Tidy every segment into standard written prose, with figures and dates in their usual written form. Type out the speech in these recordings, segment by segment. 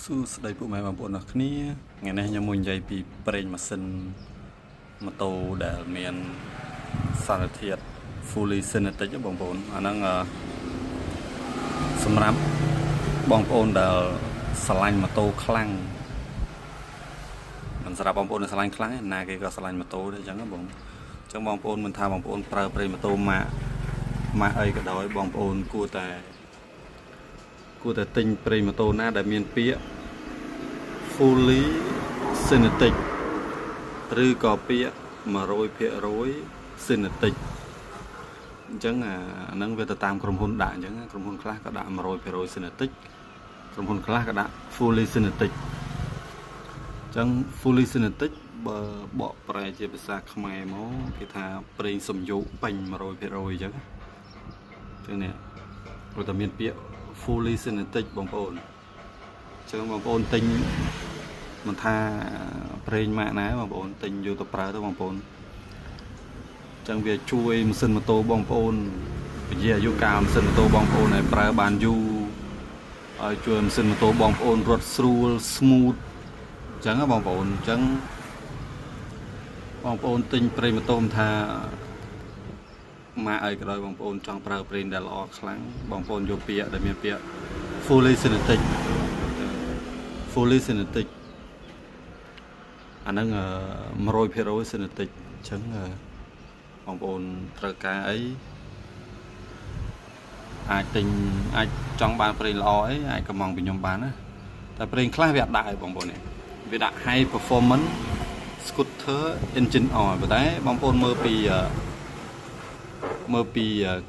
សួស្តីពុកម៉ែបងប្អូនអរគ្នាថ្ងៃនេះខ្ញុំមកនិយាយពីប្រេងម៉ាស៊ីនម៉ូតូដែលមានសារធាតុ fully synthetic បងប្អូនអាហ្នឹងសម្រាប់បងប្អូនដែលស្រឡាញ់ម៉ូតូខ្លាំងមិនសម្រាប់បងប្អូនដែលស្រឡាញ់ខ្លាំងទេណាគេក៏ស្រឡាញ់ម៉ូតូដែរអញ្ចឹងបងអញ្ចឹងបងប្អូនមិនថាបងប្អូនប្រើប្រេងម៉ូតូម៉ាកអីក៏ដោយបងប្អូនគួរតែទិញប្រេងម៉ូតូណាដែលមានពាក្យ fully synthetic ឬក៏ពាក្យ 100% synthetic អញ្ចឹងអាហ្នឹងវាទៅតាមក្រុមហ៊ុនដាក់អញ្ចឹងក្រុមហ៊ុនខ្លះក៏ដាក់ 100% synthetic ក្រុមហ៊ុនខ្លះក៏ដាក់ fully synthetic អញ្ចឹង fully synthetic បើបកប្រែជាភាសាខ្មែរមកគេថាប្រេងសំយោគពេញ 100% អញ្ចឹងនេះព្រោះតែមានពាក្យ fully synthetic បងប្អូនអញ្ចឹងបងប្អូនទិញមិនថាប្រេងម៉ាកណាបងប្អូនទិញយកទៅប្រើទៅបងប្អូនអញ្ចឹងវាជួយម៉ាស៊ីនម៉ូតូបងប្អូនពជាអាយុកាលម៉ាស៊ីនម៉ូតូបងប្អូនឲ្យប្រើបានយូរឲ្យជួយម៉ាស៊ីនម៉ូតូបងប្អូនរត់ស្រួល smooth អញ្ចឹងបងប្អូនអញ្ចឹងបងប្អូនទិញប្រេងម៉ូតូថាម៉ាកអីក៏ដោយបងប្អូនចង់ប្រើប្រេងដែលល្អខ្លាំងបងប្អូនយកពាក្យដែលមានពាក្យ fully synthetic អាហ្នឹង 100% synthetic អញ្ចឹងបងប្អូនត្រូវការអីអាចចង់បានប្រេងល្អអីអាចកំងពីខ្ញុំបានណាតែប្រេងខ្លះវាអត់ដាក់ឲ្យបងប្អូននេះវាដាក់ high performance scooter engine oil ប៉ុន្តែបងប្អូនមើលពី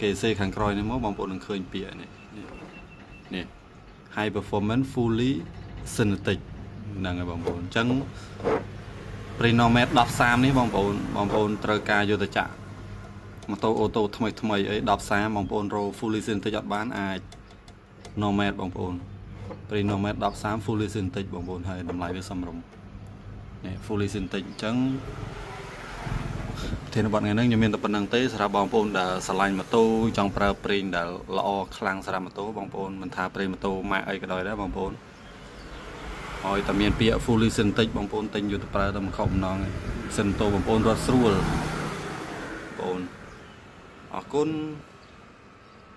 គេសេខាងក្រោយនេះមកបងប្អូននឹងឃើញពាក្យនេះ high performance fully synthetic ហ្នឹងហើយបងប្អូនអញ្ចឹងប្រេង Nomad 1030នេះបងប្អូនត្រូវការយកទៅចាក់ម៉ូតូអូតូថ្មីអី1030បងប្អូនរក fully synthetic អត់បានអាច Nomad បងប្អូនប្រេង Nomad 1030 fully synthetic បងប្អូនហើយតម្លៃវាសមរម្យនេះ fully synthetic អញ្ចឹងប្រធានបទថ្ងៃនេះខ្ញុំមានតែប៉ុណ្្នឹងទេសម្រាប់បងប្អូនដែលស្រឡាញ់ម៉ូតូចង់ប្រើប្រេងដែលល្អខ្លាំងសម្រាប់ម៉ូតូបងប្អូនមិនថាប្រេងម៉ូតូម៉ាកអីក៏ដោយដែរបងប្អូនឲ្យតែមានពាក្យ fully synthetic បងប្អូនទិញយកទៅប្រើទៅមិនខុសម្ដងទេសិនម៉ូតូបងប្អូនរត់ស្រួលបងប្អូនអរគុណ